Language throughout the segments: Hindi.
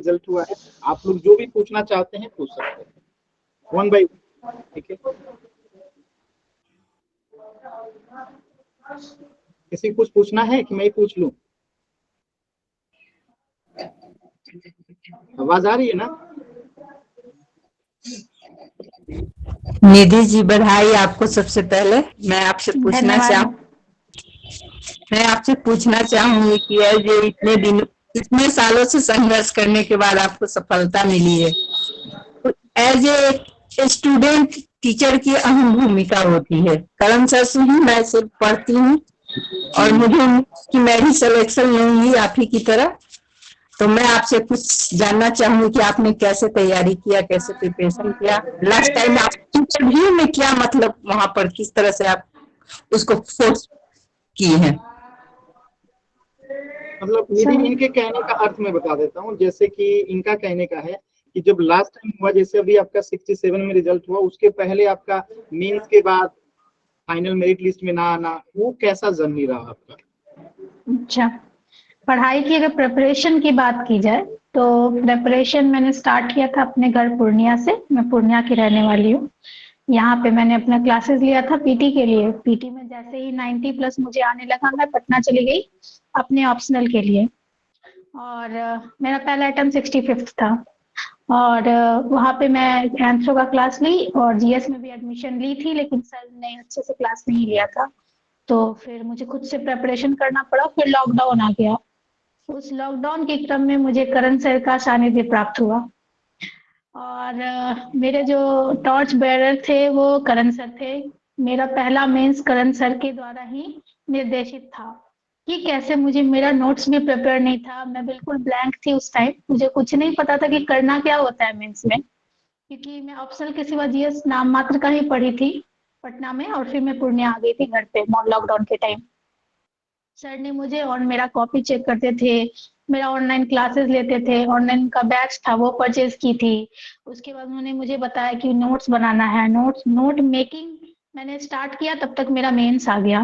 रिजल्ट हुआ है। आप लोग जो भी पूछना चाहते हैं पूछ सकते हैं, वन बाई वन, ठीक है। किसी को कुछ पूछना है कि मैं ही पूछ लूं? आवाज आ रही है ना? निधि जी बधाई आपको। सबसे पहले मैं आपसे पूछना चाहूंगी कि ये इतने सालों से संघर्ष करने के बाद आपको सफलता मिली है, तो एज ए स्टूडेंट टीचर की अहम भूमिका होती है। करण सर से ही मैं सिर्फ पढ़ती हूँ और मुझे कि मैं भी सिलेक्शन लूंगी आप ही की तरह। तो मैं आपसे कुछ जानना चाहूंगी कि आपने कैसे तैयारी किया, कैसे प्रिपरेशन किया, लास्ट टाइम आप इंटरव्यू में क्या मतलब वहां पर किस तरह से आप उसको फोर्स किए हैं? मतलब निधि, इनके कहने का अर्थ मैं बता देता हूँ। जैसे कि इनका कहने का है कि जब लास्ट टाइम हुआ, जैसे अभी आपका 67 में रिजल्ट हुआ, उसके पहले आपका मेंस के बाद फाइनल मेरिट लिस्ट में ना आना, वो कैसा जर्नी रहा आपका? अच्छा, पढ़ाई की अगर प्रिपरेशन की बात की जाए तो प्रिपरेशन मैंने स्टार्ट किया था अपने घर पूर्णिया से। मैं पूर्णिया की रहने वाली हूँ। यहाँ पे मैंने अपना क्लासेस लिया था पीटी के लिए। पीटी में जैसे ही 90 प्लस मुझे आने लगा, मैं पटना चली गई अपने ऑप्शनल के लिए। और मेरा पहला अटेम्प्ट 65 था। और वहाँ पे मैं एंथ्रो का क्लास ली और जीएस में भी एडमिशन ली थी, लेकिन सर ने अच्छे से क्लास नहीं लिया था, तो फिर मुझे खुद से प्रिपरेशन करना पड़ा। फिर लॉकडाउन आ गया। उस लॉकडाउन के क्रम में मुझे करण सर का सानिध्य प्राप्त हुआ और मेरे जो टॉर्च बेयरर थे वो करण सर थे। मेरा पहला मेंस करण सर के द्वारा ही निर्देशित था कि कैसे मुझे, मेरा नोट्स भी प्रिपेयर नहीं था, मैं बिल्कुल ब्लैंक थी उस टाइम। मुझे कुछ नहीं पता था कि करना क्या होता है मेंस में, क्योंकि मैं ऑप्शनल के सिवा जीएस नाम मात्र का ही पढ़ी थी पटना में। और फिर मैं पूर्णिया आ गई थी घर पे लॉकडाउन के टाइम। सर ने मुझे और मेरा कॉपी चेक करते थे, मेरा ऑनलाइन क्लासेस लेते थे, ऑनलाइन का बैच था वो परचेज की थी। उसके बाद उन्होंने मुझे बताया कि नोट्स बनाना है, नोट मेकिंग मैंने स्टार्ट किया, तब तक मेरा मेंस आ गया।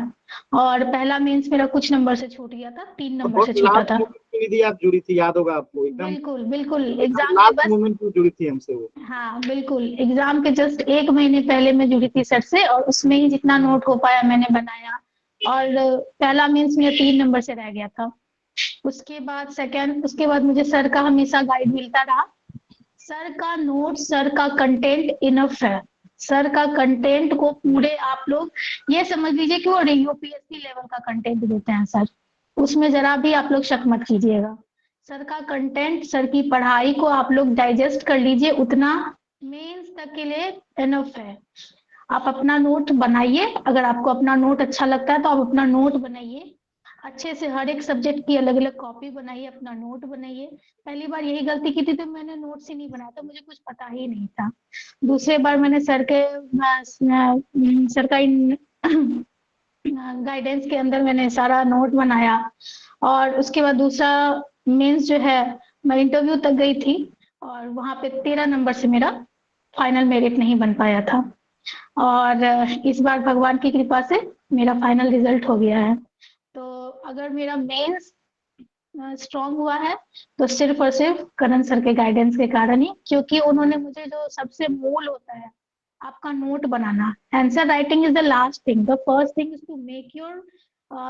और पहला मेंस मेरा कुछ नंबर से छूट गया था, 3 नंबर से छूटा था। निधि आप जुड़ी थी, याद होगा आपको एकदम। बिल्कुल बिल्कुल, एग्जाम के लास्ट बस मोमेंट पे जुड़ी थी हमसे वो। हाँ बिल्कुल, एग्जाम के जस्ट 1 महीने पहले मैं जुड़ी थी सर से, और उसमें ही जितना नोट हो पाया मैंने बनाया। और पहला मीन्स मेरा 3 नंबर से रह गया था। उसके बाद मुझे सर का हमेशा गाइड मिलता रहा। सर का नोट, सर का कंटेंट इनफ है। सर का कंटेंट को पूरे आप लोग ये समझ लीजिए कि वो यूपीएससी लेवल का कंटेंट देते हैं सर। उसमें जरा भी आप लोग शक मत कीजिएगा। सर का कंटेंट, सर की पढ़ाई को आप लोग डाइजेस्ट कर लीजिए, उतना मेंस तक के लिए इनफ है। आप अपना नोट बनाइए, अगर आपको अपना नोट अच्छा लगता है तो आप अपना नोट बनाइए अच्छे से। हर एक सब्जेक्ट की अलग अलग कॉपी बनाइए, अपना नोट बनाइए। पहली बार यही गलती की थी तो मैंने नोट्स ही नहीं बनाया था, मुझे कुछ पता ही नहीं था। दूसरे बार मैंने सर का गाइडेंस के अंदर मैंने सारा नोट बनाया। और उसके बाद दूसरा मेंस जो है, मैं इंटरव्यू तक गई थी और वहां पे 13 नंबर से मेरा फाइनल मेरिट नहीं बन पाया था। और इस बार भगवान की कृपा से मेरा फाइनल रिजल्ट हो गया है। तो अगर मेरा मेंस स्ट्रांग हुआ है तो सिर्फ और सिर्फ करण सर के गाइडेंस के कारण ही, क्योंकि उन्होंने मुझे, जो सबसे मूल होता है आपका नोट बनाना, answer writing is the last thing, the first thing is to make your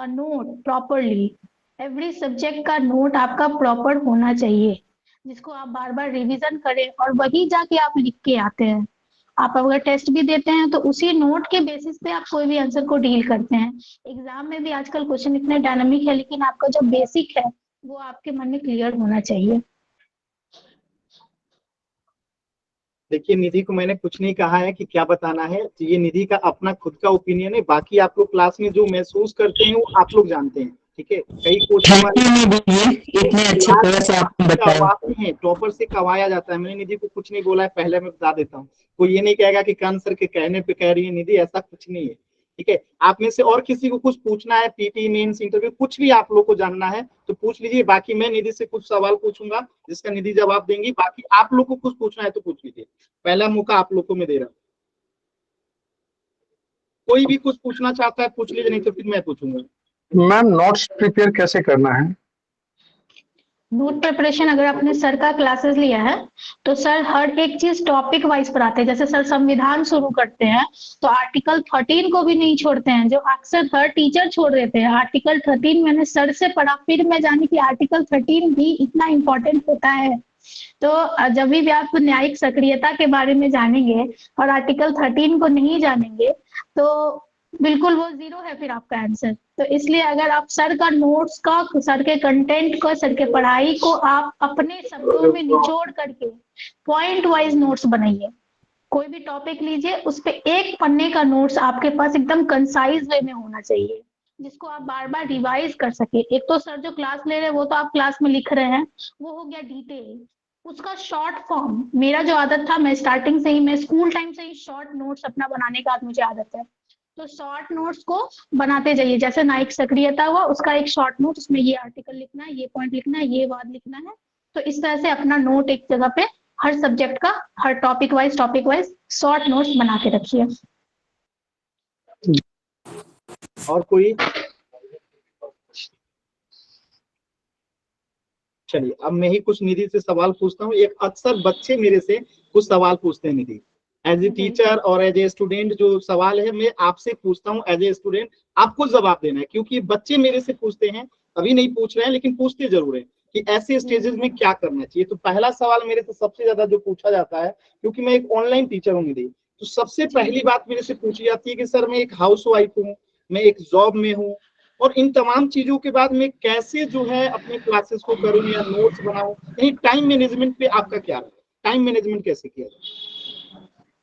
note properly. Every subject का नोट आपका प्रॉपर होना चाहिए, जिसको आप बार बार रिवीजन करें और वही जाके आप लिख के आते हैं। आप अगर टेस्ट भी देते हैं तो उसी नोट के बेसिस पे आप कोई भी आंसर को डील करते हैं। एग्जाम में भी आजकल क्वेश्चन इतने डायनामिक है, लेकिन आपका जो बेसिक है वो आपके मन में क्लियर होना चाहिए। देखिए, निधि को मैंने कुछ नहीं कहा है कि क्या बताना है, तो ये निधि का अपना खुद का ओपिनियन है। बाकी आप लोग क्लास में जो महसूस करते हैं वो आप लोग जानते हैं, ठीक है। कई कोचिंग इतने अच्छे तरह से आपने बताया हैं, टॉपर से कवाया जाता है। मैंने निधि को कुछ नहीं बोला है, पहले मैं बता देता हूँ। कोई ये नहीं कहेगा कि कान सर के कहने पे कह रही है निधि, ऐसा कुछ नहीं है, ठीक है। आप में से और किसी को कुछ पूछना है, पीटी मेंस इंटरव्यू कुछ भी आप लोग को जानना है तो पूछ लीजिए। बाकी मैं निधि से कुछ सवाल पूछूंगा जिसका निधि जवाब देंगी। बाकी आप लोग को कुछ पूछना है तो पूछ लीजिए, पहला मौका आप लोग को मैं दे रहा हूँ। कोई भी कुछ पूछना चाहता है पूछ लीजिए, नहीं तो फिर मैं पूछूंगा। मैम, नोट्स प्रिपेयर कैसे करना है? नोट प्रिपरेशन अगर आपने सर का क्लासेस लिया है तो सर हर एक चीज टॉपिक वाइज पढ़ाते हैं। जैसे सर संविधान शुरू करते हैं तो आर्टिकल 13 को भी नहीं छोड़ते हैं, जो अक्सर हर टीचर छोड़ देते हैं। आर्टिकल 13 मैंने सर से पढ़ा, फिर मैं जानी कि आर्टिकल 13 भी इतना इम्पोर्टेंट होता है। तो जब भी आप न्यायिक सक्रियता के बारे में जानेंगे और आर्टिकल 13 को नहीं जानेंगे तो बिल्कुल वो जीरो है फिर आपका आंसर। तो इसलिए अगर आप सर का नोट्स का, सर के कंटेंट को, सर के पढ़ाई को आप अपने शब्दों में निचोड़ करके पॉइंट वाइज नोट्स बनाइए। कोई भी टॉपिक लीजिए, उस पे एक पन्ने का नोट्स आपके पास एकदम कंसाइज वे में होना चाहिए, जिसको आप बार बार रिवाइज कर सके। एक तो सर जो क्लास ले रहे हैं वो तो आप क्लास में लिख रहे हैं, वो हो गया डिटेल। उसका शॉर्ट फॉर्म, मेरा जो आदत था, मैं स्टार्टिंग से ही, मैं स्कूल टाइम से ही शॉर्ट नोट्स अपना बनाने का मुझे आदत है। तो शॉर्ट नोट्स को बनाते जाइए। जैसे न्यायिक सक्रियता हुआ, उसका एक शॉर्ट नोट, उसमें ये आर्टिकल लिखना है, ये पॉइंट लिखना है, ये वाद लिखना है। तो इस तरह से अपना नोट एक जगह पे हर सब्जेक्ट का, हर टॉपिक वाइज शॉर्ट नोट्स बना के रखिए। और कोई? चलिए अब मैं ही कुछ निधि से सवाल पूछता हूँ। एक अक्सर बच्चे मेरे से कुछ सवाल पूछते हैं निधि, एज ए टीचर और एज ए स्टूडेंट। जो सवाल है मैं आपसे पूछता हूँ एज ए स्टूडेंट, आपको जवाब देना है, क्योंकि बच्चे मेरे से पूछते हैं, अभी नहीं पूछ रहे हैं लेकिन पूछते जरूर है कि ऐसे स्टेजेस में क्या करना चाहिए। तो पहला सवाल मेरे से सबसे ज्यादा जो पूछा जाता है, क्योंकि मैं एक ऑनलाइन टीचर हूँ निधि, तो सबसे पहली बात मेरे से पूछी जाती है कि सर मैं एक हाउस वाइफ हूँ, मैं एक जॉब में हूँ, और इन तमाम चीजों के बाद मैं कैसे जो है अपने क्लासेस को करूं या नोट्स बनाऊं। यानी टाइम मैनेजमेंट पे आपका क्या है, टाइम मैनेजमेंट कैसे किया जाए?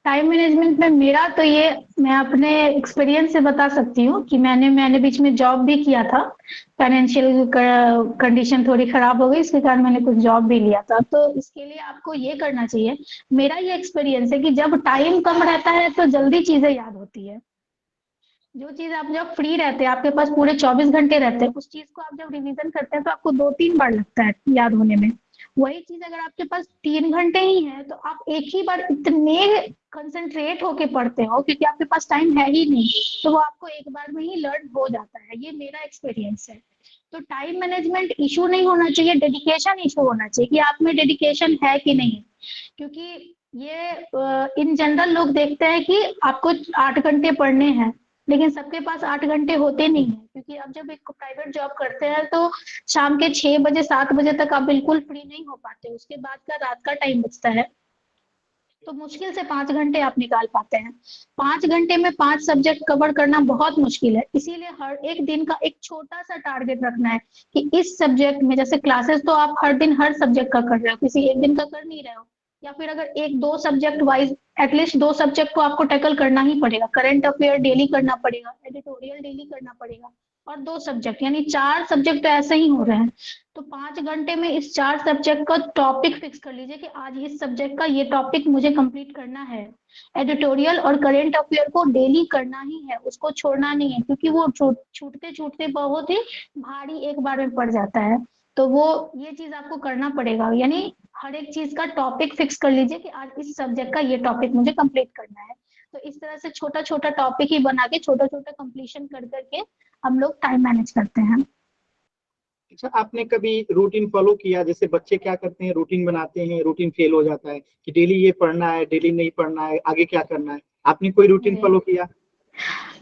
टाइम मैनेजमेंट में मेरा तो ये, मैं अपने एक्सपीरियंस से बता सकती हूँ कि मैंने बीच में जॉब भी किया था। फाइनेंशियल कंडीशन थोड़ी खराब हो गई, इसके कारण मैंने कुछ जॉब भी लिया था। तो इसके लिए आपको ये करना चाहिए, मेरा ये एक्सपीरियंस है कि जब टाइम कम रहता है तो जल्दी चीजें याद होती है। जो चीज आप जब फ्री रहते हैं, आपके पास पूरे 24 घंटे रहते हैं, उस चीज को आप जब रिवीजन करते हैं तो आपको 2-3 बार लगता है याद होने में। वही चीज अगर आपके पास 3 घंटे ही है तो आप एक ही बार इतने कंसंट्रेट होके पढ़ते हो, क्योंकि आपके पास टाइम है ही नहीं, तो वो आपको एक बार में ही लर्न हो जाता है। ये मेरा एक्सपीरियंस है। तो टाइम मैनेजमेंट इशू नहीं होना चाहिए, डेडिकेशन इशू होना चाहिए कि आप में डेडिकेशन है कि नहीं। क्योंकि ये इन जनरल लोग देखते हैं कि आपको 8 घंटे पढ़ने हैं, लेकिन सबके पास 8 घंटे होते नहीं है। क्योंकि अब जब एक प्राइवेट जॉब करते हैं तो शाम के 6 बजे 7 बजे तक आप बिल्कुल फ्री नहीं हो पाते, उसके बाद का रात का टाइम बचता है। तो मुश्किल से 5 घंटे आप निकाल पाते हैं। 5 घंटे में 5 सब्जेक्ट कवर करना बहुत मुश्किल है। इसीलिए हर एक दिन का एक छोटा सा टारगेट रखना है कि इस सब्जेक्ट में, जैसे क्लासेस तो आप हर दिन हर सब्जेक्ट का कर रहे हो, किसी एक दिन का कर नहीं रहे हो। या फिर अगर 1-2 सब्जेक्ट वाइज, एटलीस्ट 2 सब्जेक्ट को आपको टैकल करना ही पड़ेगा। करंट अफेयर डेली करना पड़ेगा, एडिटोरियल डेली करना पड़ेगा, और 2 सब्जेक्ट, यानी 4 सब्जेक्ट तो ऐसे ही हो रहे हैं। तो 5 घंटे में इस 4 सब्जेक्ट का टॉपिक फिक्स कर लीजिए कि आज इस सब्जेक्ट का ये टॉपिक मुझे कंप्लीट करना है। एडिटोरियल और करेंट अफेयर को डेली करना ही है, उसको छोड़ना नहीं है, क्योंकि वो छूटते छूटते बहुत ही भारी एक बार में पड़ जाता है। तो वो ये चीज आपको करना पड़ेगा, यानी हर एक चीज का टॉपिक फिक्स कर लीजिए कि आज इस सब्जेक्ट का ये टॉपिक मुझे कंप्लीट करना है। तो इस तरह से छोटा छोटा टॉपिक ही बना के छोटा छोटा कंप्लीशन कर करके हम लोग टाइम मैनेज करते हैं। अच्छा, आपने कभी रूटीन फॉलो किया? जैसे बच्चे क्या करते हैं, रूटीन बनाते हैं, रूटीन फेल हो जाता है कि डेली ये पढ़ना है, डेली नहीं पढ़ना है, आगे क्या करना है। आपने कोई रूटीन फॉलो किया?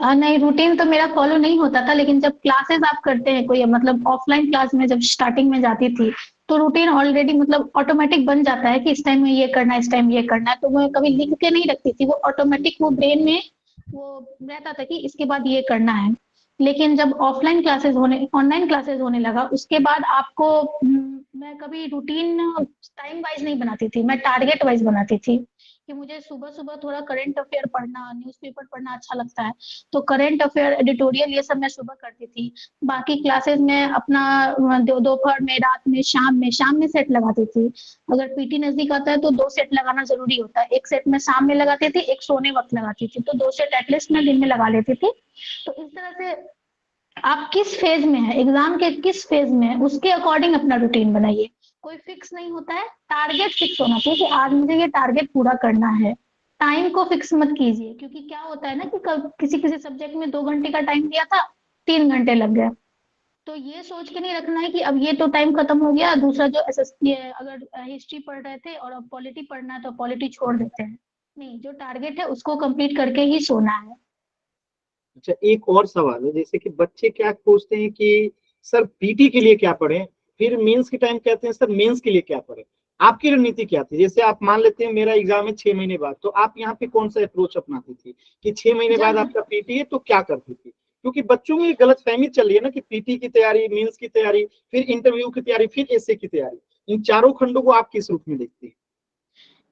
नहीं, रूटीन तो मेरा फॉलो नहीं होता था, लेकिन जब क्लासेस आप करते हैं कोई, मतलब ऑफलाइन क्लास में जब स्टार्टिंग में जाती थी, तो रूटीन ऑलरेडी मतलब ऑटोमेटिक बन जाता है कि इस टाइम में ये करना है, इस टाइम ये करना है। तो मैं कभी लिख के नहीं रखती थी, वो ऑटोमेटिक वो ब्रेन में वो रहता था कि इसके बाद ये करना है। लेकिन जब ऑफलाइन क्लासेस होने, ऑनलाइन क्लासेस होने लगा, उसके बाद आपको मैं कभी रूटीन टाइम वाइज नहीं बनाती थी, मैं टारगेट वाइज बनाती थी कि मुझे सुबह सुबह थोड़ा करंट अफेयर पढ़ना, न्यूज़पेपर पढ़ना अच्छा लगता है। तो करंट अफेयर, एडिटोरियल, ये सब मैं सुबह करती थी। बाकी क्लासेस में अपना दोपहर में, रात में, शाम में सेट लगाती थी। अगर पीटी नजदीक आता है तो 2 सेट लगाना जरूरी होता है। एक सेट मैं शाम में लगाती थी, एक सोने वक्त लगाती थी, तो 2 सेट एटलीस्ट मैं दिन में लगा लेती थी। तो इस तरह से आप किस फेज में है, एग्जाम के किस फेज में है, उसके अकॉर्डिंग अपना रूटीन बनाइए। कोई फिक्स नहीं होता है, टारगेट फिक्स होना चाहिए कि आज मुझे ये टारगेट पूरा करना है। टाइम को फिक्स मत कीजिए, क्योंकि क्या होता है ना कि किसी किसी सब्जेक्ट में 2 घंटे का टाइम दिया था, 3 घंटे लग गया। तो ये सोच के नहीं रखना है कि अब ये तो टाइम खत्म हो गया, दूसरा जो एसएसटी है, अगर हिस्ट्री पढ़ रहे थे और अब पॉलिटी पढ़ना है तो पॉलिटी छोड़ देते हैं। नहीं, जो टारगेट है उसको कंप्लीट करके ही सोना है। अच्छा, एक और सवाल है, जैसे कि बच्चे क्या पूछते हैं कि सर पीटी के लिए क्या पढ़ें, फिर मेंस के टाइम कहते हैं सर मेंस के लिए क्या पढ़ें। आपकी रणनीति क्या थी? जैसे आप मान लेते हैं मेरा एग्जाम है 6 महीने बाद, तो आप यहाँ पे कौन सा अप्रोच अपनाती थी कि 6 महीने बाद जब आपका पीटी है तो क्या करती थी? क्योंकि बच्चों में गलत फहमी चल रही है ना कि पीटी की तैयारी, मेंस की तैयारी, फिर इंटरव्यू की तैयारी, फिर एसए की तैयारी, इन चारों खंडों को आप किस रूप में देखती है?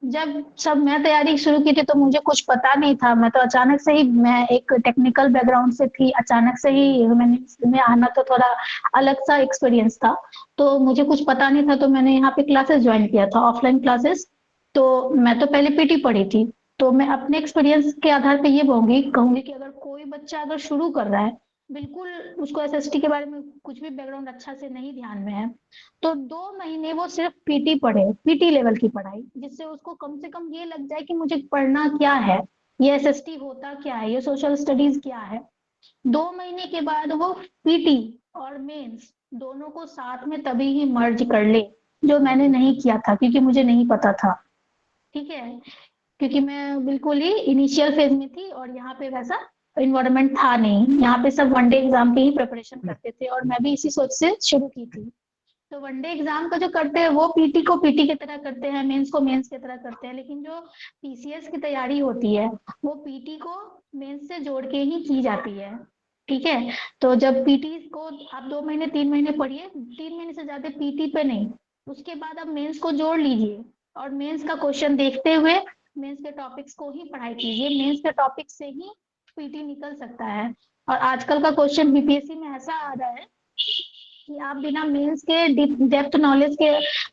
जब सब मैं तैयारी शुरू की थी तो मुझे कुछ पता नहीं था। मैं तो अचानक से ही, मैं एक टेक्निकल बैकग्राउंड से थी, अचानक से ही मैंने इसमें आना तो थोड़ा अलग सा एक्सपीरियंस था। तो मुझे कुछ पता नहीं था, तो मैंने यहाँ पे क्लासेस ज्वाइन किया था, ऑफलाइन क्लासेस। तो मैं तो पहले पीटी पढ़ी थी। तो मैं अपने एक्सपीरियंस के आधार पे ये कहूंगी कि अगर कोई बच्चा अगर शुरू कर रहा है, बिल्कुल उसको एसएसटी के बारे में कुछ भी बैकग्राउंड अच्छा से नहीं ध्यान में है, तो 2 महीने वो सिर्फ पीटी पढ़े, पीटी लेवल की पढ़ाई, जिससे उसको कम से कम ये लग जाए कि मुझे पढ़ना क्या है, ये एसएसटी होता क्या है, ये सोशल स्टडीज क्या है। 2 महीने के बाद वो पीटी और मेंस दोनों को साथ में तभी ही मर्ज कर ले, जो मैंने नहीं किया था क्योंकि मुझे नहीं पता था। ठीक है, क्योंकि मैं बिल्कुल ही इनिशियल फेज में थी और यहाँ पे वैसा इन्वायरमेंट था नहीं, यहाँ पे सब वनडे एग्जाम की ही प्रिपरेशन करते थे और मैं भी इसी सोच से शुरू की थी। तो वनडे एग्जाम का जो करते हैं वो पीटी को पीटी की तरह करते हैं, मेंस को मेंस की तरह करते हैं, लेकिन जो पीसीएस की तैयारी होती है वो पीटी को मेंस से जोड़ के ही की जाती है। ठीक है, तो जब पीटी को आप 2 महीने 3 महीने पढ़िए, 3 महीने से ज्यादा पीटी पे नहीं, उसके बाद आप मेंस को जोड़ लीजिए और मेंस का क्वेश्चन देखते हुए मेंस के टॉपिक्स को ही पढ़ाई कीजिए। मेंस के टॉपिक से ही पीटी निकल सकता है। और आजकल का क्वेश्चन बीपीएससी में ऐसा आ रहा है कि आप बिना मेंस के डेप्थ नॉलेज के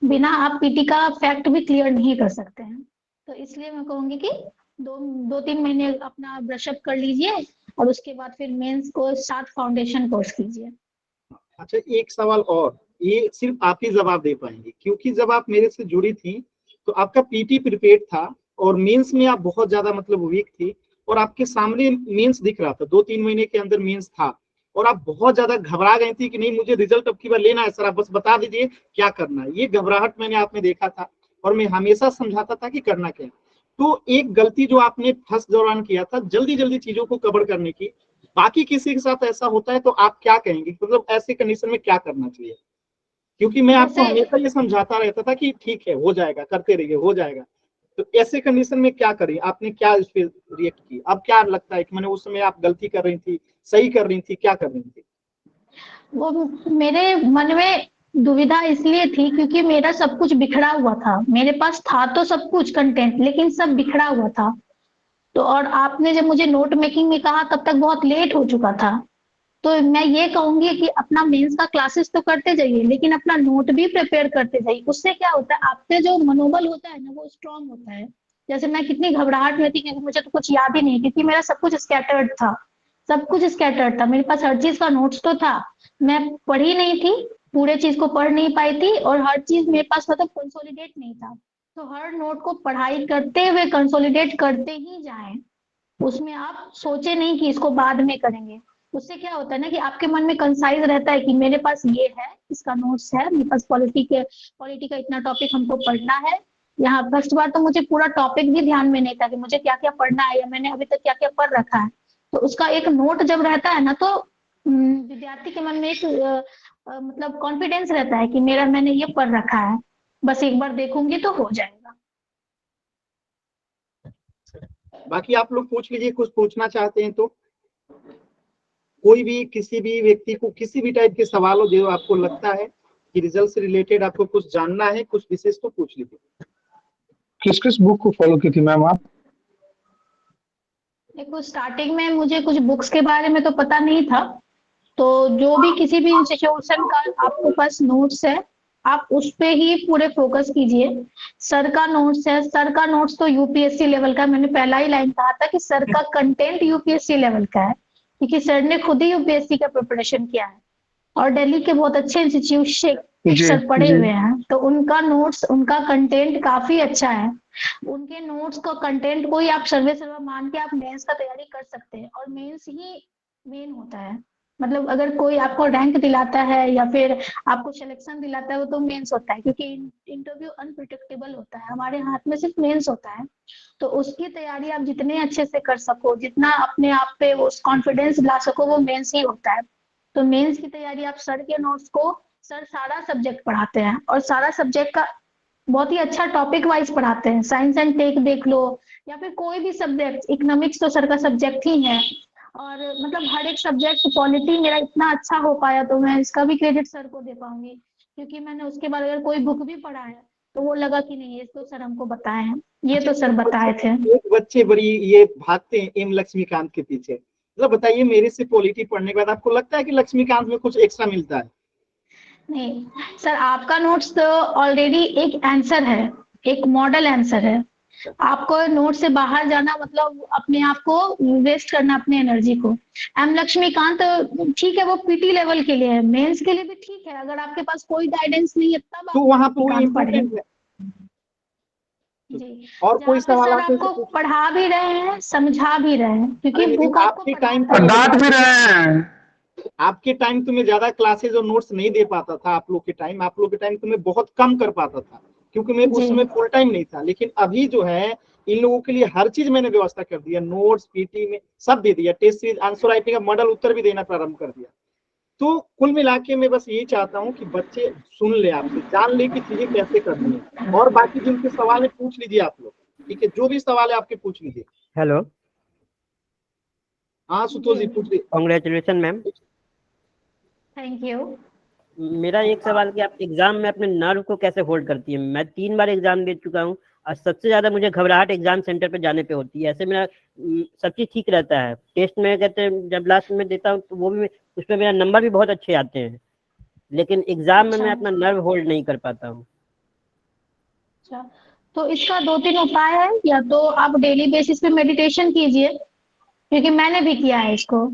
बिना आप पीटी का फैक्ट भी क्लियर नहीं कर सकते हैं। तो इसलिए मैं कहूंगी कि 2-3 महीने अपना ब्रशअप कर लीजिए और उसके बाद फिर मेंस को साथ फाउंडेशन कोर्स कीजिए। अच्छा, एक सवाल और, ये सिर्फ आप ही जवाब दे पाएंगे, क्योंकि जब आप मेरे से जुड़ी थी तो आपका पीटी प्रिपेयर्ड था और मेंस में आप बहुत ज्यादा मतलब वीक थी, और आपके सामने मेंस दिख रहा था, 2-3 महीने के अंदर मेंस था, और आप बहुत ज्यादा घबरा गई थी कि नहीं मुझे रिजल्ट अब की बार लेना है सर, आप बस बता दीजिए क्या करना है। ये घबराहट मैंने आप में देखा था और मैं हमेशा समझाता था कि करना क्या है। तो एक गलती जो आपने फर्स्ट दौरान किया था, जल्दी जल्दी चीजों को कवर करने की, बाकी किसी के साथ ऐसा होता है तो आप क्या कहेंगे, मतलब ऐसे कंडीशन में क्या करना चाहिए? क्योंकि मैं आपको जैसे हमेशा ये समझाता रहता था कि ठीक है हो जाएगा, करते रहिए हो जाएगा। तो ऐसे कंडीशन में क्या करें, आपने क्या इस पे रिएक्ट की? अब क्या लगता है कि मैंने उस समय आप गलती कर रही थी, सही कर रही थी, क्या कर रही थी? वो मेरे मन में दुविधा इसलिए थी क्योंकि मेरा सब कुछ बिखरा हुआ था, मेरे पास था तो सब कुछ कंटेंट, लेकिन सब बिखरा हुआ था। तो और आपने जब मुझे नोट मेकिंग में कहा तब तक बहुत लेट हो चुका था। तो मैं ये कहूंगी कि अपना मेंस का क्लासेस तो करते जाइए, लेकिन अपना नोट भी प्रिपेयर करते जाइए। उससे क्या होता है, आपका जो मनोबल होता है ना वो स्ट्रांग होता है। जैसे मैं कितनी घबराहट में थी क्योंकि मुझे तो कुछ याद ही नहीं, क्योंकि मेरा सब कुछ स्कैटर्ड था, सब कुछ स्कैटर्ड था, मेरे पास हर चीज का नोट्स तो था, मैं पढ़ी नहीं थी, पूरे चीज को पढ़ नहीं पाई थी, और हर चीज मेरे पास मतलब कंसोलिडेट नहीं था। तो हर नोट को पढ़ाई करते हुए कंसोलिडेट करते ही जाएं, उसमें आप सोचे नहीं कि इसको बाद में करेंगे। उससे क्या होता है ना कि आपके मन में कंसाइज रहता है कि मेरे पास ये है, इसका नोट्स है, मेरे पास पॉलिटी का इतना टॉपिक हमको पढ़ना है। यहाँ फर्स्ट बार तो मुझे पूरा टॉपिक भी ध्यान में नहीं था कि मुझे क्या क्या पढ़ना है या मैंने अभी तक क्या क्या पढ़ रखा है। तो उसका एक नोट जब रहता है ना तो विद्यार्थी के मन में एक मतलब कॉन्फिडेंस रहता है कि मैंने ये पढ़ रखा है, बस एक बार देखूंगी तो हो जाएगा। बाकी आप लोग पूछ लीजिए, कुछ पूछना चाहते हैं तो। कोई भी किसी भी व्यक्ति को किसी भी टाइप के सवाल हो जो आपको लगता है कि रिजल्ट से रिलेटेड आपको कुछ जानना है, कुछ विशेष, तो पूछ लीजिए। किस किस बुक को फॉलो की थी मैम आप? देखो, स्टार्टिंग में मुझे कुछ बुक्स के बारे में तो पता नहीं था, तो जो भी किसी भी इंस्टीट्यूशन का आपके पास नोट्स है आप उस पे ही पूरे फोकस कीजिए। सर का नोट्स है, सर का नोट्स तो यूपीएससी लेवल का, मैंने पहला ही लाइन कहा था कि सर का कंटेंट यूपीएससी लेवल का है, क्योंकि सर ने खुद ही यूपीएससी का प्रिपरेशन किया है और दिल्ली के बहुत अच्छे इंस्टीट्यूट से जी सर पढ़े जी। हुए हैं, तो उनका नोट्स, उनका कंटेंट काफी अच्छा है। उनके नोट्स को, कंटेंट को ही आप सर्वे सर्वा मान के आप मेंस का तैयारी कर सकते हैं, और मेंस ही मेन होता है। मतलब अगर कोई आपको रैंक दिलाता है या फिर आपको सिलेक्शन दिलाता है वो तो मेंस होता है, क्योंकि इंटरव्यू अनप्रिडिक्टेबल होता है, हमारे हाथ में सिर्फ मेंस होता है। तो उसकी तैयारी आप जितने अच्छे से कर सको, जितना अपने आप पे वो कॉन्फिडेंस ला सको, वो मेंस ही होता है। तो मेंस की तैयारी आप सर के नोट्स को, सर सारा सब्जेक्ट पढ़ाते हैं और सारा सब्जेक्ट का बहुत ही अच्छा टॉपिक वाइज पढ़ाते हैं। साइंस एंड टेक देख लो या फिर कोई भी सब्जेक्ट, इकोनॉमिक्स तो सर का सब्जेक्ट ही है। और मतलब हर एक सब्जेक्ट, पॉलिटी मेरा इतना अच्छा हो पाया तो मैं इसका भी क्रेडिट सर को दे पाऊंगी, क्योंकि मैंने उसके बाद अगर कोई बुक भी पढ़ा है तो वो लगा कि नहीं, ये तो सर हमको बताए हैं, ये तो सर बताए थे। एक बच्चे बड़ी ये भागते हैं एम लक्ष्मीकांत के पीछे, मतलब बताइए मेरे से पॉलिटी पढ़ने के बाद आपको लगता है कि लक्ष्मीकांत में कुछ एक्स्ट्रा मिलता है? नहीं सर, आपका नोट्स तो ऑलरेडी एक आंसर है, एक मॉडल आंसर है। आपको नोट से बाहर जाना मतलब अपने आप को वेस्ट करना, अपने एनर्जी को। एम लक्ष्मीकांत ठीक है, वो पीटी लेवल के लिए है, मेंस के लिए भी ठीक है। अगर आपके पास कोई गाइडेंस नहीं है तब तो आप वहां पे वो लक्ष्मीकांत पढ़ें। इम्पोर्टेंट है। जी, और कोई जहाँ पे सवाल सर आपने आपको पढ़ा भी रहे हैं, समझा भी रहे हैं, क्योंकि अरे बुक आपको आपके टाइम पढ़ाता पे है। डांट भी रहे हैं। आपके टाइम तुम्हें ज्यादा क्लासेज और नोट्स नहीं दे पाता था। आप लोग के टाइम तुम्हें बहुत कम कर पाता था, क्योंकि मैं उस जी समय फुल टाइम नहीं था। लेकिन अभी जो है इन लोगों के लिए हर चीज मैंने व्यवस्था कर दिया, नोट्स पीटी में सब दे दिया, टेस्ट सीरीज आंसर राइटिंग का मॉडल उत्तर भी देना प्रारंभ कर दिया। तो कुल मिला के मैं बस यही चाहता हूँ कि बच्चे सुन ले, आपसे जान ले कि चीजें कैसे करनी है। और बाकी जिनके सवाल है पूछ लीजिए आप लोग, ठीक है? जो भी सवाल है आपके पूछ लीजिए। हेलो, हाँ सुतोष जी पूछ लीजिए। Congratulation ma'am. Thank you. मेरा एक सवाल कि आप एग्जाम में अपने नर्व को कैसे होल्ड करती हैं? मैं 3 बार एग्जाम दे चुका हूँ और सबसे ज्यादा मुझे घबराहट एग्जाम सेंटर पे जाने पे होती है। ऐसे मेरा सब चीज ठीक रहता है। टेस्ट में कहते हैं जब लास्ट में देता हूँ तो वो भी उसमें मेरा नंबर भी बहुत अच्छे आते हैं, लेकिन एग्जाम में अच्छा मैं अपना नर्व होल्ड नहीं कर पाता हूँ। अच्छा, तो इसका 2-3 उपाय है। या तो आप डेली बेसिस पे मेडिटेशन कीजिए, क्योंकि मैंने भी किया है इसको।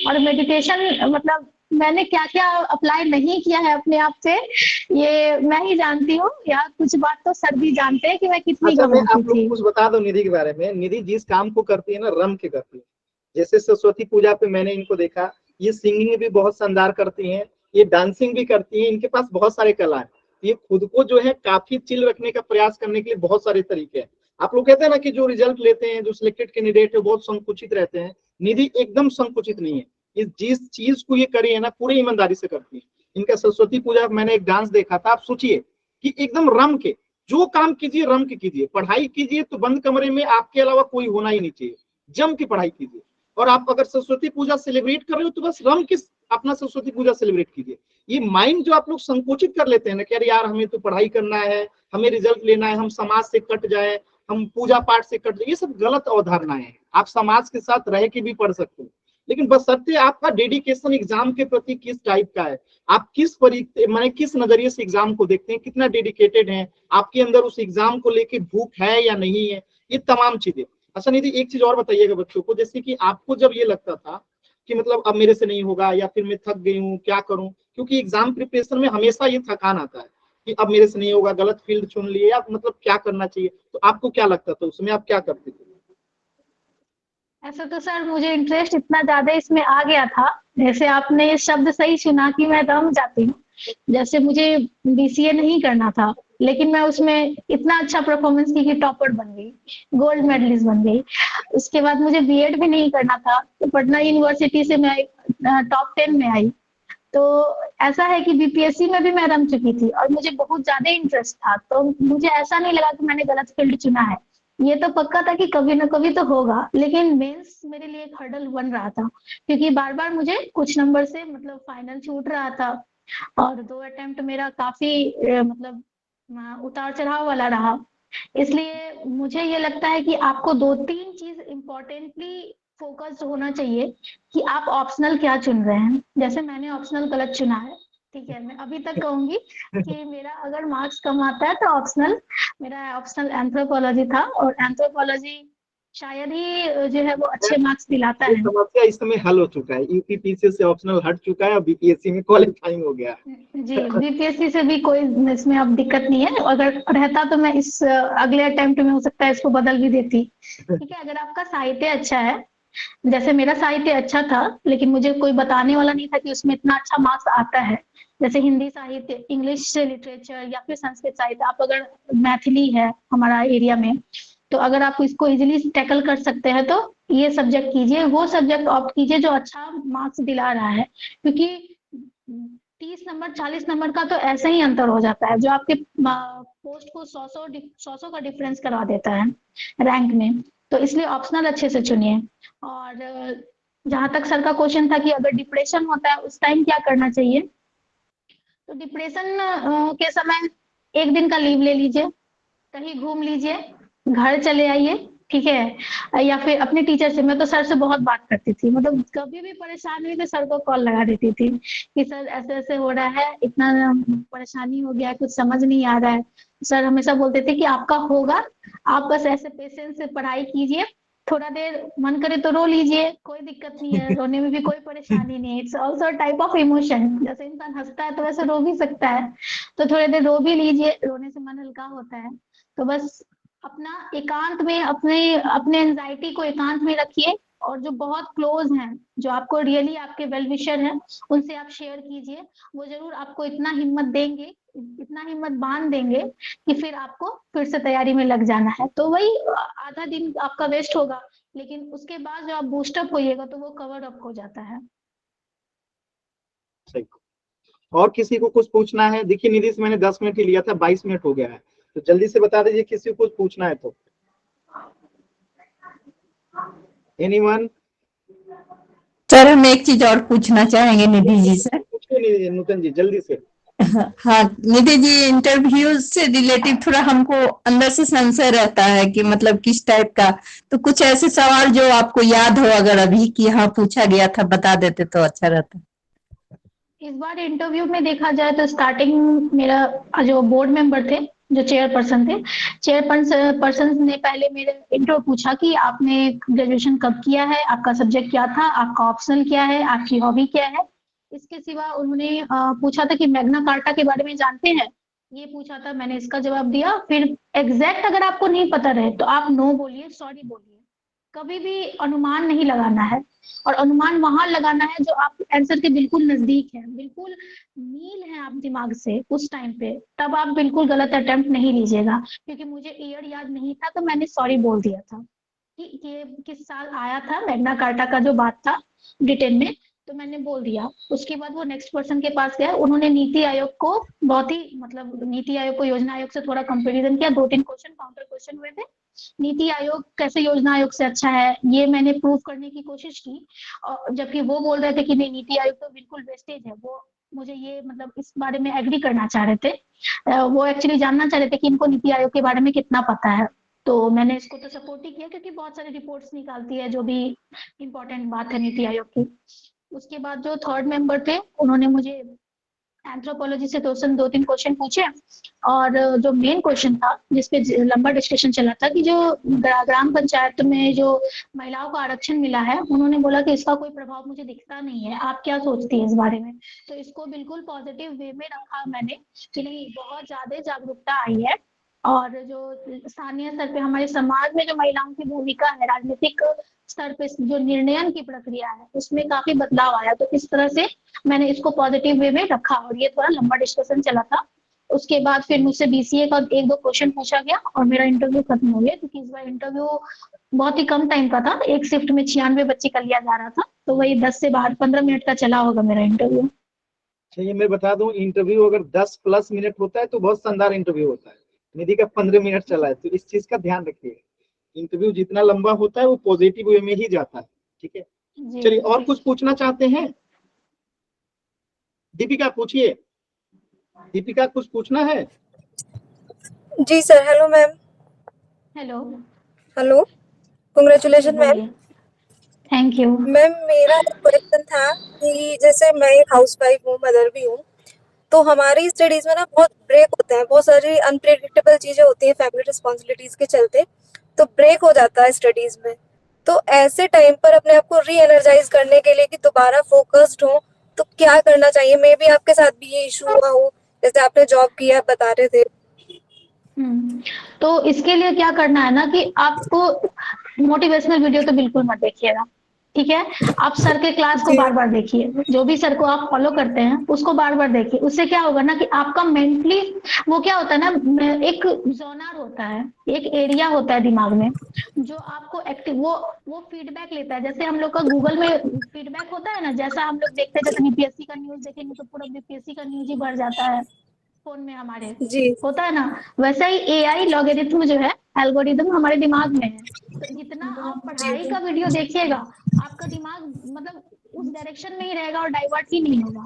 और मेडिटेशन मतलब मैंने क्या क्या अप्लाई नहीं किया है अपने आप पे, ये मैं ही जानती हूँ। या कुछ बात तो सर भी जानते हैं कि मैं कितनी अच्छा मैं घबराती आप लोग थी। को कुछ बता दूं निधि के बारे में। निधि जिस काम को करती है ना रम के करती है। जैसे सरस्वती पूजा पे मैंने इनको देखा, ये सिंगिंग भी बहुत शानदार करती हैं, ये डांसिंग भी करती हैं, इनके पास बहुत सारे कला है। ये खुद को जो है काफी चिल रखने का प्रयास करने के लिए बहुत सारे तरीके हैं। आप लोग कहते हैं ना कि जो रिजल्ट लेते हैं, जो सिलेक्टेड कैंडिडेट है बहुत संकुचित रहते हैं, निधि एकदम संकुचित नहीं है। ये जिस चीज को ये करी है ना पूरी ईमानदारी से करती है। इनका सरस्वती पूजा मैंने एक डांस देखा था, आप सोचिए कि एकदम रम के जो काम कीजिए रम के कीजिए, पढ़ाई कीजिए तो बंद कमरे में आपके अलावा कोई होना ही नहीं चाहिए, जम की पढ़ाई कीजिए। और आप अगर सरस्वती पूजा सेलिब्रेट कर रहे हो तो बस रम के अपना सरस्वती पूजा सेलिब्रेट कीजिए। ये माइंड जो आप लोग संकोचित कर लेते हैं ना कि अरे यार हमें तो पढ़ाई करना है, हमें रिजल्ट लेना है, हम समाज से कट जाए, हम पूजा पाठ से कट जाए, ये सब गलत अवधारणाएं हैं। आप समाज के साथ रह के भी पढ़ सकते हो, लेकिन बशर्ते आपका डेडिकेशन एग्जाम के प्रति किस टाइप का है, आप किस माने किस नजरिए से एग्जाम को देखते हैं, कितना डेडिकेटेड है, आपके अंदर उस एग्जाम को लेके भूख है या नहीं है, ये तमाम चीजें। अच्छा निधि एक चीज और बताइएगा बच्चों को, जैसे कि आपको जब ये लगता था कि मतलब अब मेरे से नहीं होगा या फिर मैं थक गई हूँ क्या करूं, क्योंकि एग्जाम प्रिपरेशन में हमेशा ये थकान आता है कि अब मेरे से नहीं होगा, गलत फील्ड चुन लिए या मतलब क्या करना चाहिए, तो आपको क्या लगता था उसमें, आप क्या करते थे? ऐसा तो सर मुझे इंटरेस्ट इतना ज्यादा इसमें आ गया था, जैसे आपने ये शब्द सही सुना कि मैं रम जाती हूँ। जैसे मुझे बीसीए नहीं करना था, लेकिन मैं उसमें इतना अच्छा परफॉर्मेंस की कि टॉपर बन गई, गोल्ड मेडलिस्ट बन गई। उसके बाद मुझे बीएड भी नहीं करना था, तो पटना यूनिवर्सिटी से मैं टॉप 10 में आई। तो ऐसा है कि बीपीएससी में भी मैं रम चुकी थी और मुझे बहुत ज्यादा इंटरेस्ट था, तो मुझे ऐसा नहीं लगा कि मैंने गलत फील्ड चुना है। ये तो पक्का था कि कभी ना कभी तो होगा, लेकिन मेंस मेरे लिए एक हर्डल बन रहा था, क्योंकि बार बार मुझे कुछ नंबर से मतलब फाइनल छूट रहा था। और 2 अटेम्प्ट मेरा काफी मतलब उतार चढ़ाव वाला रहा। इसलिए मुझे ये लगता है कि आपको 2-3 चीज इम्पोर्टेंटली फोकस्ड होना चाहिए कि आप ऑप्शनल क्या चुन रहे हैं। जैसे मैंने ऑप्शनल गलत चुना है, ठीक है, मैं अभी तक कहूंगी कि मेरा अगर मार्क्स कम आता है तो ऑप्शनल, मेरा ऑप्शनल एंथ्रोपोलॉजी था, और एंथ्रोपोलॉजी शायद ही जो है वो अच्छे मार्क्स दिलाता ये है। समस्या इस समय हल हो चुका है, यूपीपीसी से ऑप्शनल हट चुका है और बीपीएससी में क्वालिफाइंग हो गया जी, बीपीएससी से भी कोई इसमें अब दिक्कत नहीं है। अगर रहता तो मैं इस अगले अटेम्प्ट में हो सकता है इसको बदल भी देती। ठीक है, अगर आपका साहित्य अच्छा है जैसे मेरा साहित्य अच्छा था, लेकिन मुझे कोई बताने वाला नहीं था कि उसमें इतना अच्छा मार्क्स आता है। जैसे हिंदी साहित्य, इंग्लिश लिटरेचर या फिर संस्कृत साहित्य, आप अगर मैथिली है हमारा एरिया में, तो अगर आप इसको इजीली टैकल कर सकते हैं तो ये सब्जेक्ट कीजिए, वो सब्जेक्ट ऑप्ट कीजिए जो अच्छा मार्क्स दिला रहा है। क्योंकि 30 नंबर 40 नंबर का तो ऐसे ही अंतर हो जाता है, जो आपके पोस्ट को 100 का डिफरेंस करवा देता है रैंक में। तो इसलिए ऑप्शनल अच्छे से चुनिए। और जहां तक सर का क्वेश्चन था कि अगर डिप्रेशन होता है उस टाइम क्या करना चाहिए, तो डिप्रेशन के समय 1 दिन का लीव ले लीजिए, कहीं घूम लीजिए, घर चले आइए, ठीक है। या फिर अपने टीचर से, मैं तो सर से बहुत बात करती थी, मतलब कभी भी परेशान हुई तो सर को कॉल लगा देती थी कि सर ऐसे ऐसे हो रहा है, इतना परेशानी हो गया है, कुछ समझ नहीं आ रहा है। सर हमेशा बोलते थे कि आपका होगा, आप बस ऐसे पेशेंस से पढ़ाई कीजिए, थोड़ा देर मन करे तो रो लीजिए, कोई दिक्कत नहीं है, रोने में भी कोई परेशानी नहीं है। It's also type of emotion, जैसे इंसान हंसता है तो वैसे रो भी सकता है, तो थोड़ी देर रो भी लीजिए, रोने से मन हल्का होता है। तो बस अपना एकांत में अपने अपने एंजाइटी को एकांत में रखिए, और जो बहुत क्लोज हैं, जो आपको रियली आपके वेल विशर हैं, उनसे आप शेयर कीजिए। वो जरूर आपको इतना हिम्मत देंगे, इतना हिम्मत बांध देंगे कि फिर आपको फिर से तैयारी में लग जाना है। तो वही आधा दिन आपका वेस्ट होगा, लेकिन उसके बाद जो आप बूस्टअप होइएगा तो वो कवर अप हो जाता है। सही। और किसी को कुछ पूछना है? देखिए निधि से मैंने 10 मिनट ही लिया था, 22 मिनट हो गया है, तो जल्दी से बता दीजिए किसी को कुछ पूछना है तो। एनीवन? सर हम एक चीज और पूछना चाहेंगे निधि जी से। पूछिए नूतन जी, जल्दी से। हाँ निधि जी, इंटरव्यू से रिलेटिव थोड़ा हमको अंदर से संशय रहता है कि मतलब किस टाइप का, तो कुछ ऐसे सवाल जो आपको याद हो अगर अभी कि हाँ पूछा गया था बता देते तो अच्छा रहता। इस बार इंटरव्यू में देखा जाए तो स्टार्टिंग मेरा जो बोर्ड मेंबर थे, जो चेयरपर्सन थे, चेयरपर्सन ने पहले मेरे इंट्रो पूछा कि आपने ग्रेजुएशन कब किया है, आपका सब्जेक्ट क्या था, आपका ऑप्शनल क्या है, आपकी हॉबी क्या है। इसके सिवा उन्होंने पूछा था कि मैग्ना कार्टा के बारे में जानते हैं, ये पूछा था, मैंने इसका जवाब दिया। फिर एग्जैक्ट अगर आपको नहीं पता रहे तो आप नो बोलिए, सॉरी बोलिए, कभी भी अनुमान नहीं लगाना है। और अनुमान वहां लगाना है जो आप आंसर के बिल्कुल नजदीक है, बिल्कुल मील है आप दिमाग से उस टाइम पे, तब आप बिल्कुल गलत अटेम्प्ट नहीं लीजिएगा। क्योंकि मुझे ईयर याद नहीं था तो मैंने सॉरी बोल दिया था कि ये किस साल आया था मैग्ना कार्टा का जो बात था ब्रिटेन में, तो मैंने बोल दिया। उसके बाद वो नेक्स्ट पर्सन के पास गया, उन्होंने नीति आयोग को बहुत ही, मतलब नीति आयोग को योजना आयोग से थोड़ा कंपेरिजन किया, 2-3 क्वेश्चन काउंटर क्वेश्चन हुए थे, नीति आयोग कैसे योजना आयोग से अच्छा है ये मैंने प्रूव करने की कोशिश की। और जबकि वो बोल रहे थे कि नहीं, नीति आयोग तो बिल्कुल वेस्टेज है, वो मुझे ये मतलब इस बारे में एग्री करना चाह रहे थे। वो एक्चुअली जानना चाह रहे थे कि इनको नीति आयोग के बारे में कितना पता है। तो मैंने इसको तो सपोर्ट ही किया, क्योंकि बहुत सारी रिपोर्ट्स निकालती है जो भी इम्पोर्टेंट बात है नीति आयोग की। उसके बाद जो थर्ड मेंबर थे उन्होंने मुझे एंथ्रोपोलॉजी से 2-3 क्वेश्चन पूछे, और जो मेन क्वेश्चन था जिसपे लंबा डिस्कशन चला था कि जो ग्राम पंचायत में जो महिलाओं को आरक्षण मिला है, उन्होंने बोला कि इसका कोई प्रभाव मुझे दिखता नहीं है, आप क्या सोचती है इस बारे में। तो इसको बिल्कुल पॉजिटिव वे में रखा मैंने कि नहीं, बहुत ज्यादा जागरूकता आई है। और जो स्थानीय स्तर पे हमारे समाज में जो महिलाओं की भूमिका है, राजनीतिक स्तर पे जो निर्णयन की प्रक्रिया है, उसमें काफी बदलाव आया। तो इस तरह से मैंने इसको पॉजिटिव वे में रखा, और ये थोड़ा लंबा डिस्कशन चला था। उसके बाद फिर मुझसे बीसीए का 1-2 क्वेश्चन पूछा गया और मेरा इंटरव्यू खत्म हो गया, क्योंकि इस बार इंटरव्यू बहुत ही कम टाइम का था, एक शिफ्ट में 96 बच्चे का लिया जा रहा था, तो वही 10 से 15 मिनट का चला होगा मेरा इंटरव्यू। चलिए मैं बता दूं, इंटरव्यू अगर 10+ मिनट होता है तो बहुत शानदार इंटरव्यू होता है। निधि का 15 मिनट चला है, तो इस चीज का ध्यान रखिए। इंटरव्यू जितना लंबा होता है वो पॉजिटिव वे में ही जाता है, ठीक है। चलिए और कुछ पूछना चाहते हैं? दीपिका पूछिए। दीपिका कुछ पूछना है? जी sir. Hello ma'am. Hello. Hello, congratulation ma'am. Thank you ma'am मेरा एक क्वेश्चन था कि जैसे मैं एक हाउसवाइफ हूँ, मदर भी हूँ, तो हमारी स्टडीज में ना बहुत ब्रेक होता है, बहुत सारी अनप्रेडिक्टेबल चीजें होती हैं फैमिली रिस्पॉन्सिबिलिटीज के चलते, तो ब्रेक हो जाता है स्टडीज में। तो ऐसे टाइम पर अपने आप को री एनर्जाइज करने के लिए कि दोबारा फोकस्ड हो, तो क्या करना चाहिए? मे बी आपके साथ भी ये इशू हुआ हो, जैसे आपने जॉब किया बता रहे थे। तो इसके लिए क्या करना है ना कि आपको मोटिवेशनल वीडियो तो बिल्कुल मत देखिएगा, ठीक है, आप सर के क्लास को जी। बार बार देखिए, जो भी सर को आप फॉलो करते हैं उसको बार बार देखिए। उससे क्या होगा ना कि आपका मेंटली वो क्या होता है ना, एक जोनर होता है, एक एरिया होता है दिमाग में जो आपको एक्टिव वो फीडबैक लेता है। जैसे हम लोग का गूगल में फीडबैक होता है ना, जैसा हम लोग देखते हैं, जैसे बीपीएससी का न्यूज देखेंगे तो पूरा बीपीएससी का न्यूज ही भर जाता है फोन में हमारे, जी। होता है ना। वैसा ही एआई लॉगरिथम जो है, एल्गोरिदम हमारे दिमाग में है। तो जितना आप पढ़ाई का वीडियो देखिएगा, आपका दिमाग मतलब उस डायरेक्शन में ही रहेगा और डाइवर्ट ही नहीं होगा।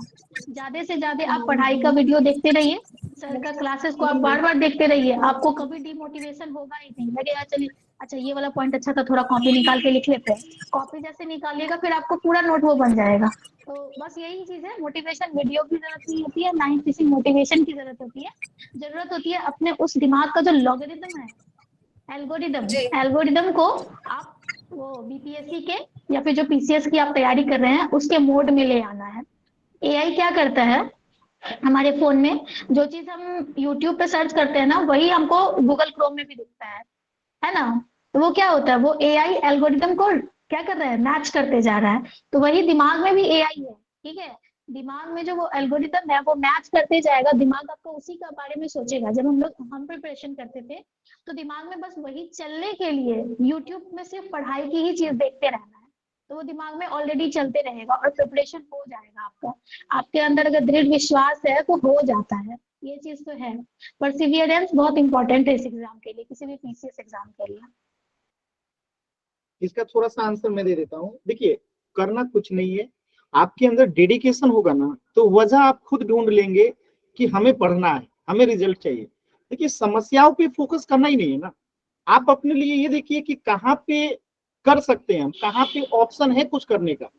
ज्यादा से ज्यादा आप पढ़ाई का वीडियो देखते रहिए, सर का क्लासेस को आप बार बार देखते रहिए, आपको कभी डिमोटिवेशन होगा ही नहीं। लगेगा चलिए अच्छा ये वाला पॉइंट अच्छा था, थोड़ा कॉपी निकाल के लिख लेते हैं। कॉपी जैसे निकालिएगा फिर आपको पूरा नोट वो बन जाएगा। तो बस यही चीज है, मोटिवेशन वीडियो की जरूरत नहीं होती है, ना ही किसी मोटिवेशन की जरूरत होती है। जरूरत होती है अपने उस दिमाग का जो लॉगरिदम है, जी। एल्गोरिदम को आप वो बीपीएससी के या फिर जो पीसीएस की आप तैयारी कर रहे हैं उसके मोड में ले आना है। एआई क्या करता है, हमारे फोन में जो चीज हम यूट्यूब पे सर्च करते हैं ना, वही हमको गूगल क्रोम में भी दिखता है ना। तो वो क्या होता है, वो एआई एल्गोरिदम को क्या कर रहा है, मैच करते जा रहा है। तो वही दिमाग में भी एआई है, ठीक है। दिमाग में जो वो एल्गोरिदम है वो मैच करते जाएगा, दिमाग आपका उसी का बारे में सोचेगा। जब हम प्रिपरेशन करते थे तो दिमाग में बस वही चलने के लिए यूट्यूब में सिर्फ पढ़ाई की ही चीज देखते रहना है, तो वो दिमाग में ऑलरेडी चलते रहेगा और प्रिपरेशन हो जाएगा आपका। आपके अंदर अगर दृढ़ विश्वास है तो हो जाता है, ये चीज तो है। परसिवियरेंस बहुत इंपॉर्टेंट है इस एग्जाम के लिए, किसी भी पीसीएस एग्जाम के लिए। इसका थोड़ा सा आंसर मैं दे देता हूँ। देखिए, करना कुछ नहीं है, आपके अंदर डेडिकेशन होगा ना तो वजह आप खुद ढूंढ लेंगे कि हमें पढ़ना है, हमें रिजल्ट चाहिए। देखिए, समस्याओं पे फोकस करना ही नहीं है ना, आप अपने लिए ये देखिए कि कहाँ पे कर सकते हैं हम, कहाँ पे ऑप्शन है कुछ करने का।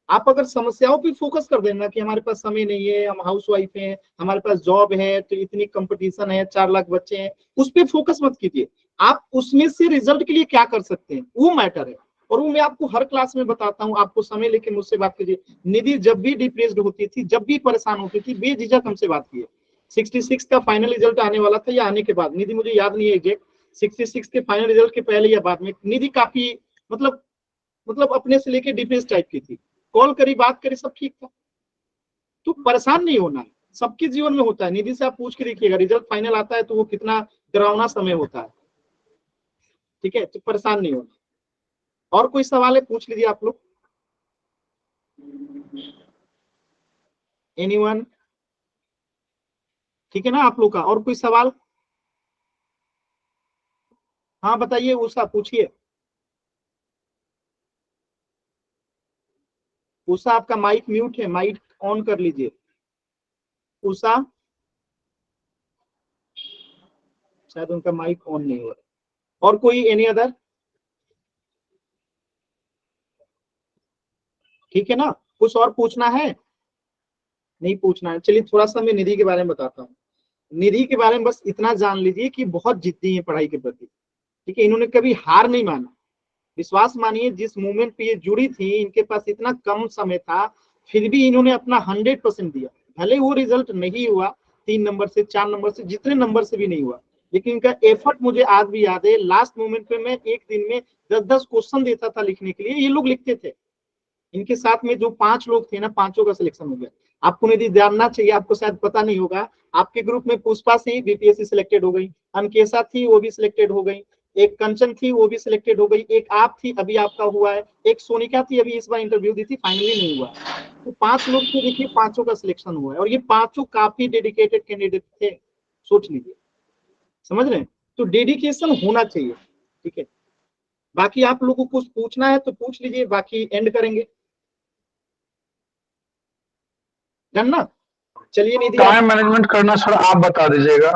आप अगर समस्याओं पे फोकस कर देना कि हमारे पास समय नहीं है, हम हाउस वाइफ हैं, हमारे पास जॉब है, तो इतनी कंपटीशन है, 4 लाख बच्चे हैं, उस पर फोकस मत कीजिए। आप उसमें से रिजल्ट के लिए क्या कर सकते हैं वो मैटर है, और वो मैं आपको हर क्लास में बताता हूँ। आपको समय लेके मुझसे बात कीजिए। निधि जब भी डिप्रेस्ड होती थी, जब भी परेशान होती थी, बेझिझक हमसे बात किए। 66 का फाइनल रिजल्ट आने वाला था या आने के बाद, निधि मुझे याद नहीं है एग्जैक्ट, 66 के फाइनल रिजल्ट के पहले या बाद में, निधि काफी मतलब अपने से लेके डिप्रेस टाइप की थी। कॉल करी, बात करी, सब ठीक था। तो परेशान नहीं होना है, सबके जीवन में होता है। निधि से आप पूछ के देखिएगा, रिजल्ट फाइनल आता है तो वो कितना डरावना समय होता है, ठीक है। तो परेशान नहीं होना। और कोई सवाल है पूछ लीजिए आप लोग। एनीवन? ठीक है ना आप लोग का। और कोई सवाल? हाँ बताइए, उषा पूछिए। उषा आपका माइक म्यूट है, माइक ऑन कर लीजिए। उषा, शायद उनका माइक ऑन नहीं हो रहा। और कोई एनी अदर? ठीक है ना, कुछ और पूछना है? नहीं पूछना है, चलिए थोड़ा सा मैं निधि के बारे में बताता हूँ। निधि के बारे में बस इतना जान लीजिए कि बहुत जिद्दी है पढ़ाई के प्रति, ठीक है। इन्होंने कभी हार नहीं माना। विश्वास मानिए, जिस मूवमेंट पे ये जुड़ी थी, इनके पास इतना कम समय था, फिर भी इन्होंने अपना 100% दिया। भले वो रिजल्ट नहीं हुआ 3 नंबर से, 4 नंबर से, जितने नंबर से भी नहीं हुआ, लेकिन इनका एफर्ट मुझे आज भी याद है। लास्ट मोमेंट पे मैं एक दिन में 10-10 क्वेश्चन देता था लिखने के लिए, ये लोग लिखते थे। इनके साथ में जो 5 लोग थे ना, 5 का सिलेक्शन हो गया। आपको यदि जानना चाहिए, आपको शायद पता नहीं होगा, आपके ग्रुप में पुष्पा सिंह बीपीएससी सिलेक्टेड हो गई, अनकेशा थी वो भी सिलेक्टेड हो गई, एक कंचन थी वो भी सिलेक्टेड हो गई, एक आप थी अभी आपका हुआ है, एक सोनिका थी अभी इस बार इंटरव्यू दी थी, फाइनली नहीं हुआ। तो 5 लोग थे, देखिए 5 का सिलेक्शन हुआ है, और ये 5 काफी डेडिकेटेड कैंडिडेट थे। सोच लीजिए, समझ रहे हैं? तो डेडिकेशन होना चाहिए, ठीक है। बाकी आप लोगों को कुछ पूछना है तो पूछ लीजिए, बाकी एंड करेंगे। डन ना? चलिए निधि, टाइम मैनेजमेंट करना सर आप बता दीजिएगा,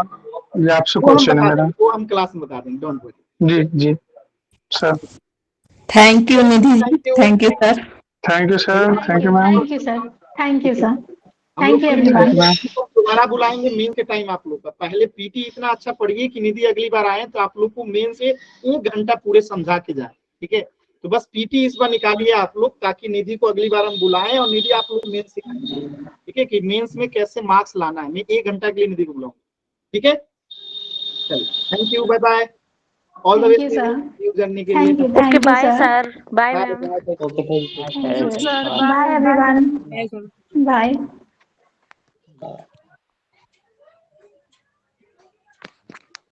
ये आपसे वो हम क्वेश्चन है बता मेरा। देंगे, वो हम क्लास में बता देंगे, डोंट वरी। जी जी sir. Thank you Nidhi, thank you. Thank you sir. Thank you sir, thank you ma'am. Thank you sir, thank you sir, हम लोग थैंक यू फिर एवरीवन। दोबारा बुलाएंगे मेन के टाइम आप लोग का। पहले पीटी इतना अच्छा पढ़िए कि निधि अगली बार आए तो आप लोग को मेन से 1 घंटा पूरे समझा के जाए, ठीक है। तो बस पीटी इस बार निकालिए आप लोग, ताकि निधि को अगली बार हम बुलाएं और निधि आप लोग मेन सिखाएं, ठीक है, कि मेंस में कैसे मार्क्स लाना है। मैं 1 घंटा के लिए निधि को बुलाऊंगा, ठीक है। चलिए, thank you, bye bye. All the Thank you, best sir. New journey के Thank लिए। you. Thank okay you, bye sir. Sir bye bye ma'am bye. Okay thank you. Thank you. Sir Bye, everyone. Bye Bye. Bye.